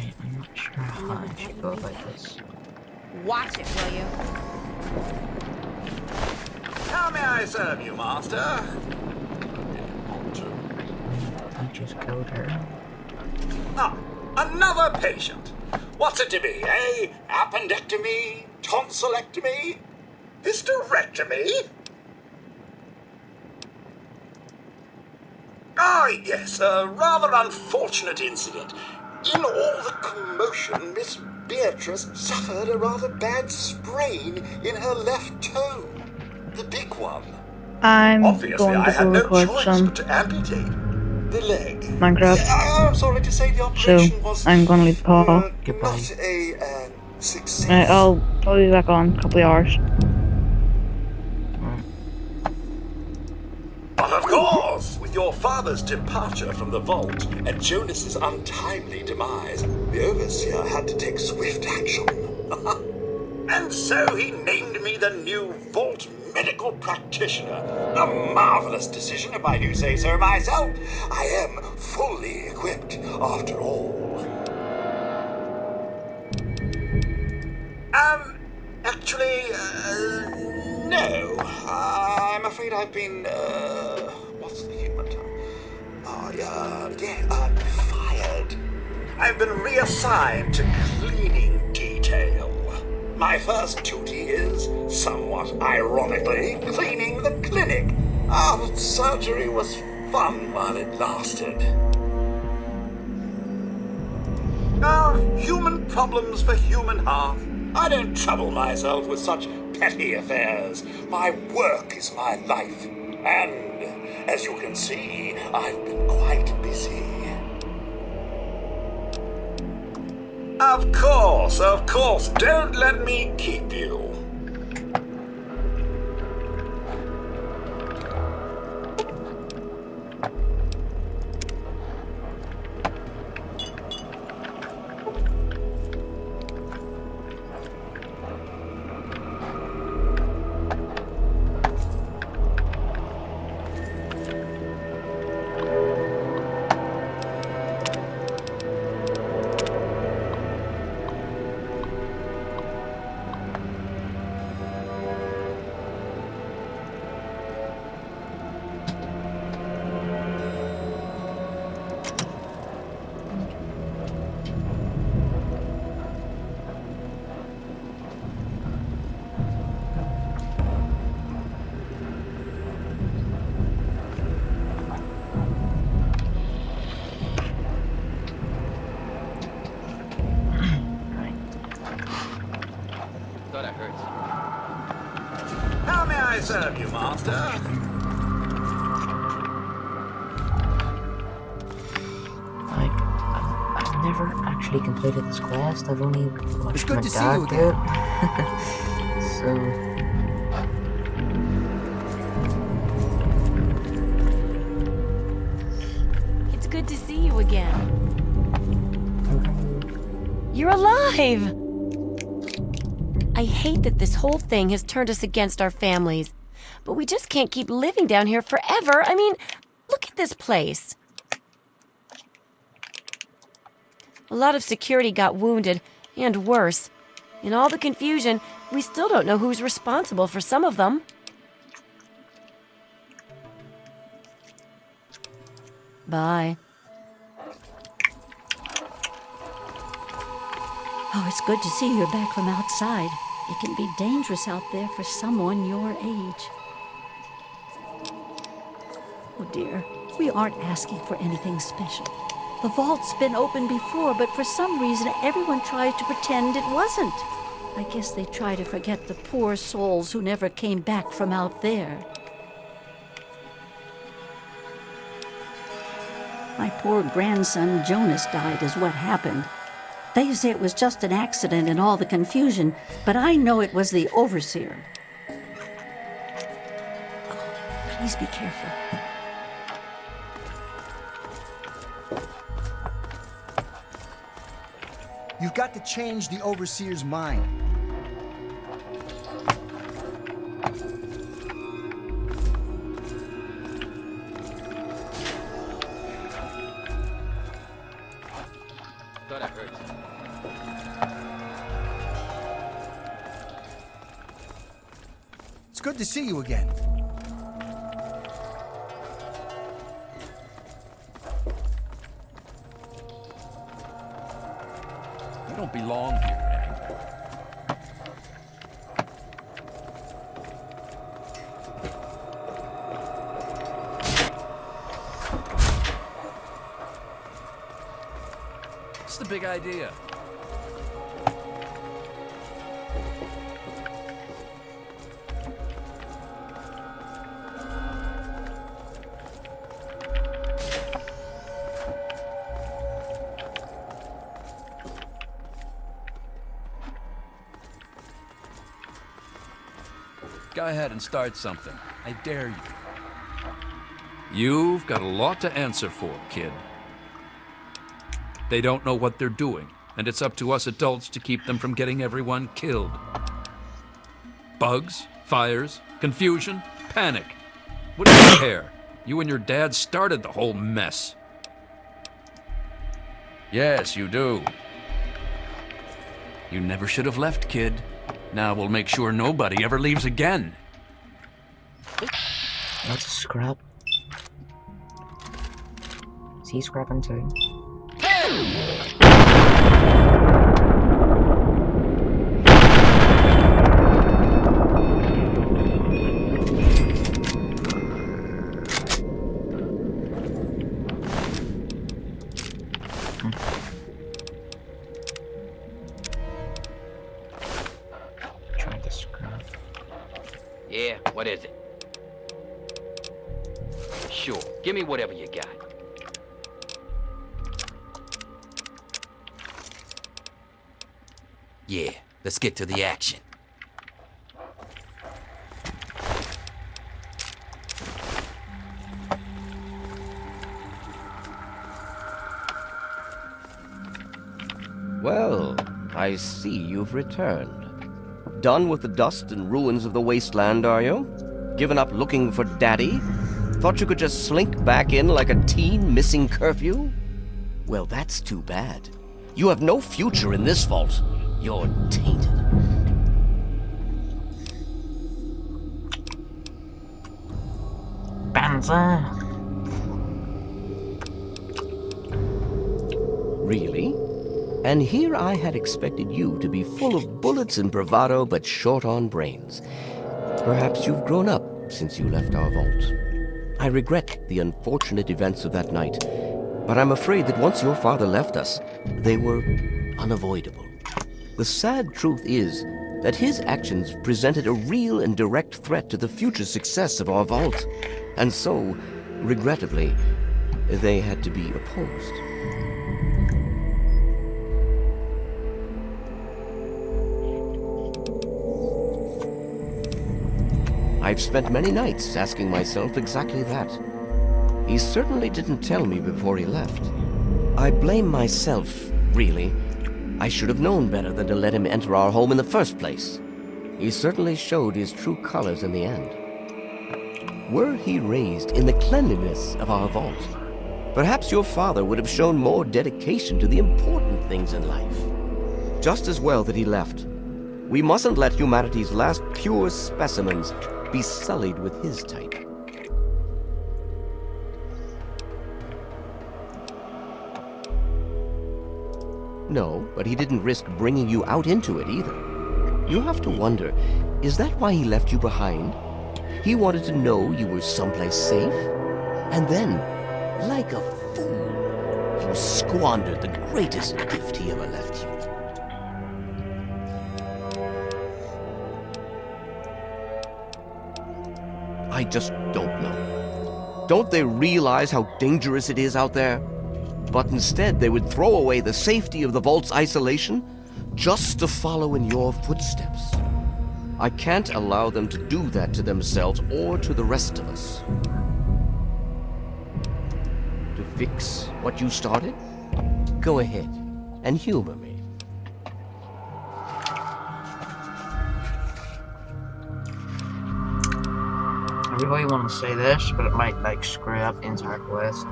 Right, I'm not sure how I should go about this. Watch it, will you? How may I serve you, master? I just killed her. Ah, another patient. What's it to be, eh? Appendectomy? Tonsillectomy? Hysterectomy? Ah, yes, a rather unfortunate incident. In all the commotion, Miss Beatrice suffered a rather bad sprain in her left toe. The big one. I'm Obviously, going I to had go no record choice some but to amputate the leg. Minecraft. I'm sorry to say the So operation was I'm going to leave the call. not a success. Right, I'll be back on in a couple of hours. But of course, with your father's departure from the vault and Jonas's untimely demise, the Overseer had to take swift action. And so he named me the new Vault Medical Practitioner. A marvelous decision, if I do say so myself. I am fully equipped, after all. Actually, no. I'm afraid I've been, what's the human term? Fired. I've been reassigned to cleaning detail. My first duty is, somewhat ironically, cleaning the clinic. But surgery was fun while it lasted. Human problems for human hearth. I don't trouble myself with such petty affairs. My work is my life. And, as you can see, I've been quite busy. Of course. Don't let me keep you. How may I serve you, master? I've never actually completed this quest. I've only watched It's good my to see dad you do again. it. So It's good to see you again. You're alive! I hate that this whole thing has turned us against our families. But we just can't keep living down here forever. I mean, look at this place. A lot of security got wounded, and worse. In all the confusion, we still don't know who's responsible for some of them. Bye. Oh, it's good to see you're back from outside. It can be dangerous out there for someone your age. Oh, dear. We aren't asking for anything special. The vault's been open before, but for some reason, everyone tries to pretend it wasn't. I guess they try to forget the poor souls who never came back from out there. My poor grandson Jonas died is what happened. They say it was just an accident in all the confusion, but I know it was the Overseer. Oh, please be careful. You've got to change the Overseer's mind. thought I heard something. It's good to see you again. You don't belong here, Hank. What's the big idea? Go ahead and start something. I dare you. You've got a lot to answer for, kid. They don't know what they're doing, and it's up to us adults to keep them from getting everyone killed. Bugs, fires, confusion, panic. What do you care? You and your dad started the whole mess. Yes, you do. You never should have left, kid. Now we'll make sure nobody ever leaves again. Let's scrap. Is he scrapping too? Try to scrap. Yeah, what is it? Sure, give me whatever you got. Yeah, let's get to the action. Well, I see you've returned. Done with the dust and ruins of the wasteland, are you? Given up looking for Daddy? Thought you could just slink back in like a teen missing curfew? Well, that's too bad. You have no future in this vault. You're tainted. Banzer! Really? And here I had expected you to be full of bullets and bravado, but short on brains. Perhaps you've grown up since you left our vault. I regret the unfortunate events of that night, but I'm afraid that once your father left us, they were unavoidable. The sad truth is that his actions presented a real and direct threat to the future success of our vault, and so, regrettably, they had to be opposed. I've spent many nights asking myself exactly that. He certainly didn't tell me before he left. I blame myself, really. I should have known better than to let him enter our home in the first place. He certainly showed his true colors in the end. Were he raised in the cleanliness of our vault, perhaps your father would have shown more dedication to the important things in life. Just as well that he left. We mustn't let humanity's last pure specimens be sullied with his type. No, but he didn't risk bringing you out into it either. You have to wonder, is that why he left you behind? He wanted to know you were someplace safe? And then, like a fool, you squandered the greatest gift he ever left you. I just don't know. Don't they realize how dangerous it is out there? But instead, they would throw away the safety of the vault's isolation just to follow in your footsteps. I can't allow them to do that to themselves or to the rest of us. To fix what you started? Go ahead and humor me. I really want to say this, but it might, like, screw up the entire quest.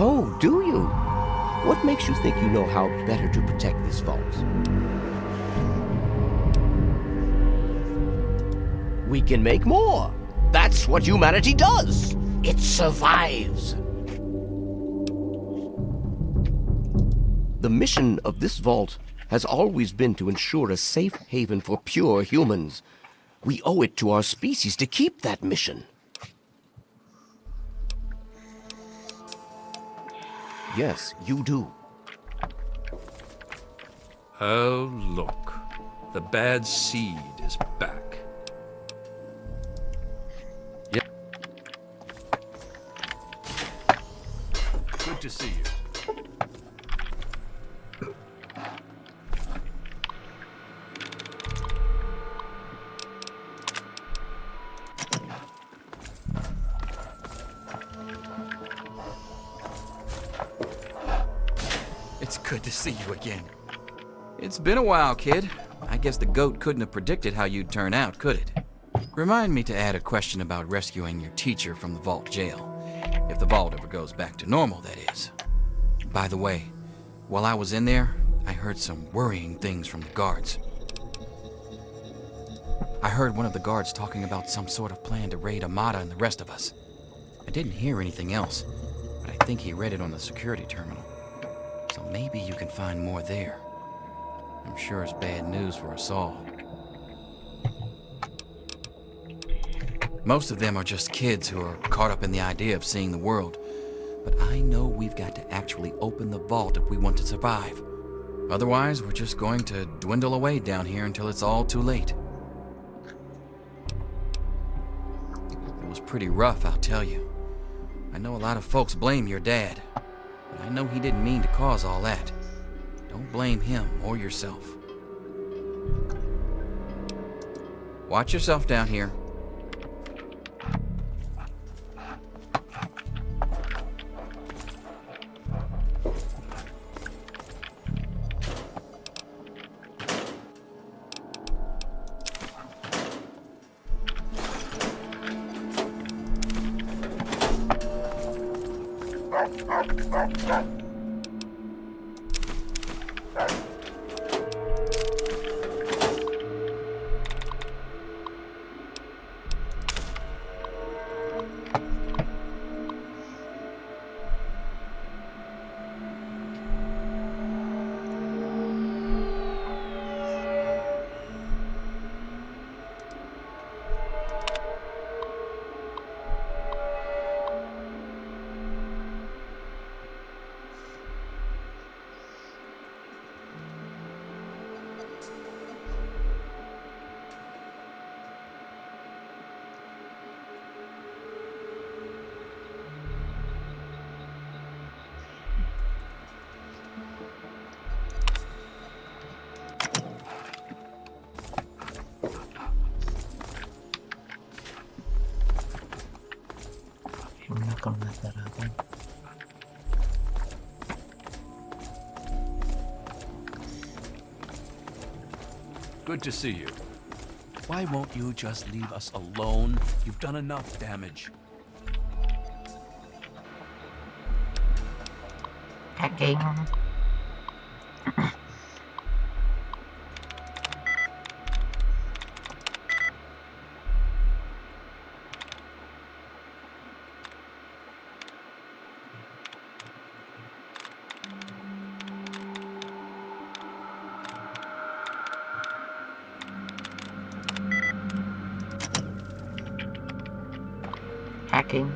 Oh, do you? What makes you think you know how better to protect this vault? We can make more. That's what humanity does. It survives. The mission of this vault has always been to ensure a safe haven for pure humans. We owe it to our species to keep that mission. Yes, you do. Oh, look. The bad seed is back. Yep. Good to see you. It's good to see you again. It's been a while, kid. I guess the goat couldn't have predicted how you'd turn out, could it? Remind me to add a question about rescuing your teacher from the vault jail. If the vault ever goes back to normal, that is. By the way, while I was in there, I heard some worrying things from the guards. I heard one of the guards talking about some sort of plan to raid Amata and the rest of us. I didn't hear anything else, but I think he read it on the security terminal. So maybe you can find more there. I'm sure it's bad news for us all. Most of them are just kids who are caught up in the idea of seeing the world. But I know we've got to actually open the vault if we want to survive. Otherwise, we're just going to dwindle away down here until it's all too late. It was pretty rough, I'll tell you. I know a lot of folks blame your dad. But I know he didn't mean to cause all that. Don't blame him or yourself. Watch yourself down here. I'm not gonna let that happen. Good to see you. Why won't you just leave us alone? You've done enough damage. Okay. Hacking.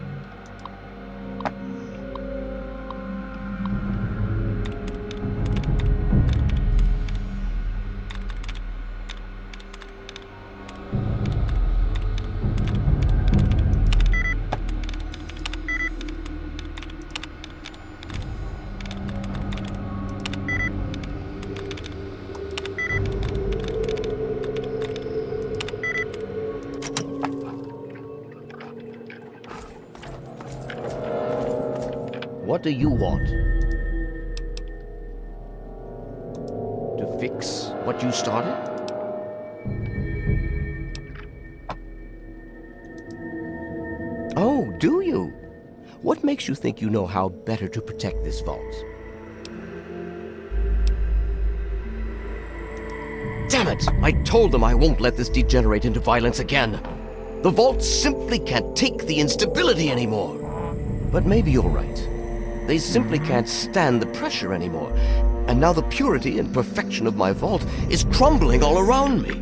What do you want? To fix what you started? Oh, do you? What makes you think you know how better to protect this vault? Damn it! I told them I won't let this degenerate into violence again. The vault simply can't take the instability anymore. But maybe you're right. They simply can't stand the pressure anymore. And now the purity and perfection of my vault is crumbling all around me.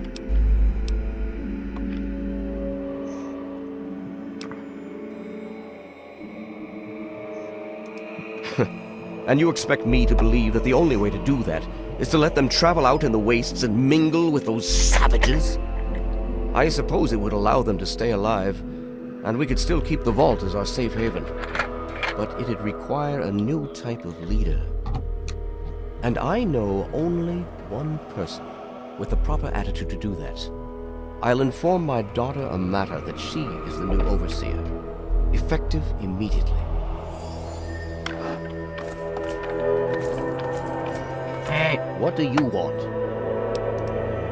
And you expect me to believe that the only way to do that is to let them travel out in the wastes and mingle with those savages? I suppose it would allow them to stay alive, and we could still keep the vault as our safe haven. But it'd require a new type of leader. And I know only one person with the proper attitude to do that. I'll inform my daughter Amata that she is the new overseer. Effective immediately. Hey, What do you want?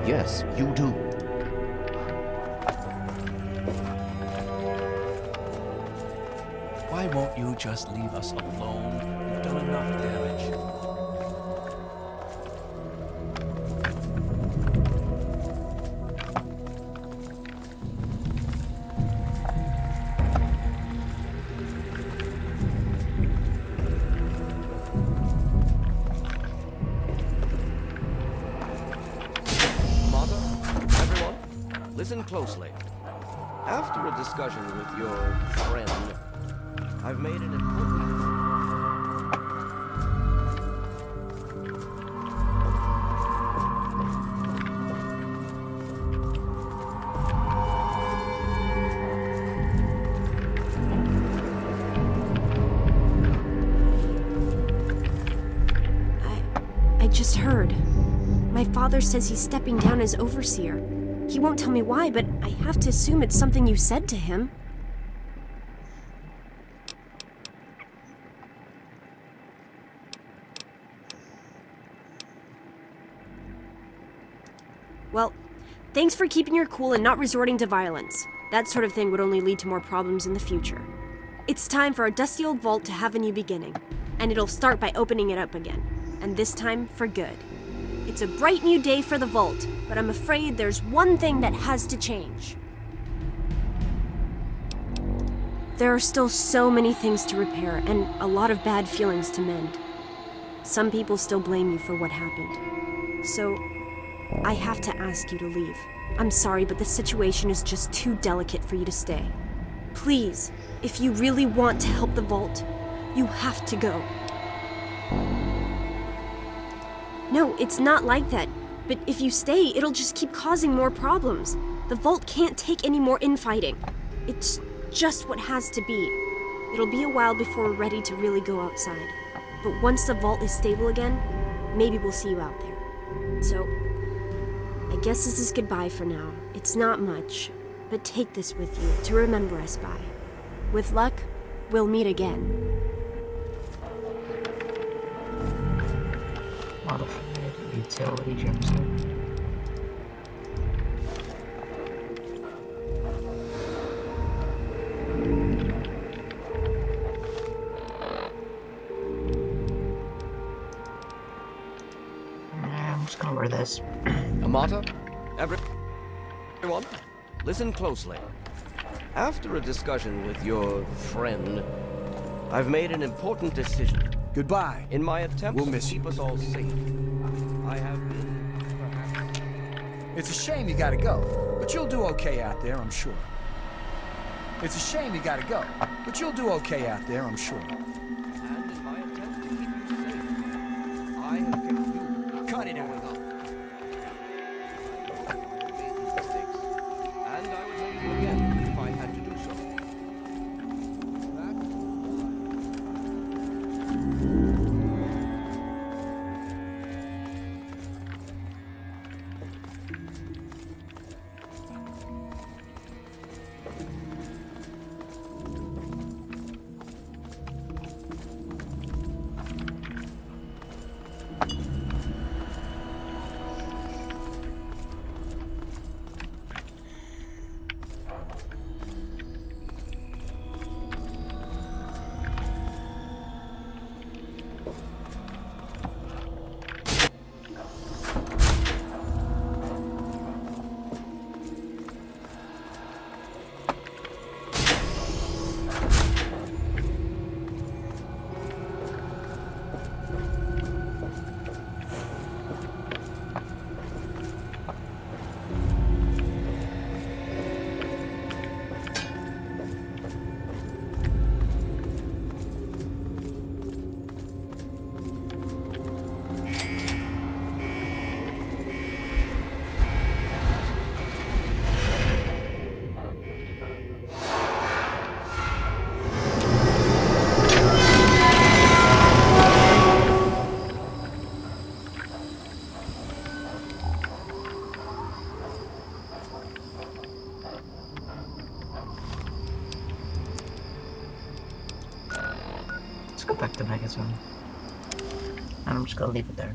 Yes, you do. Why won't you just leave us alone? You've done enough damage. Mother, everyone, listen closely. After a discussion with your friend, I've made an important... I just heard. My father says he's stepping down as overseer. He won't tell me why, but I have to assume it's something you said to him. Well, thanks for keeping your cool and not resorting to violence. That sort of thing would only lead to more problems in the future. It's time for our dusty old vault to have a new beginning, and it'll start by opening it up again, and this time for good. It's a bright new day for the vault, but I'm afraid there's one thing that has to change. There are still so many things to repair, and a lot of bad feelings to mend. Some people still blame you for what happened. So, I have to ask you to leave. I'm sorry, but the situation is just too delicate for you to stay. Please, if you really want to help the vault, you have to go. No, it's not like that. But if you stay, it'll just keep causing more problems. The vault can't take any more infighting. It's just what has to be. It'll be a while before we're ready to really go outside. But once the vault is stable again, maybe we'll see you out there. So, I guess this is goodbye for now. It's not much, but take this with you to remember us by. With luck, we'll meet again. modified utility gemstone. I'm just gonna wear this. Amata, everyone, listen closely. After a discussion with your friend, I've made an important decision. Goodbye. In my attempts We'll to miss keep you. us all safe, I have been perhaps... It's a shame you gotta go, but you'll do okay out there, I'm sure. It's a shame you gotta go, but you'll do okay out there, I'm sure. And in my attempts to keep you safe, I have kept you... Cut it out. growing up. I made these mistakes, and I would make them again if I had to do so. go back to Megazone. And I'm just gonna leave it there.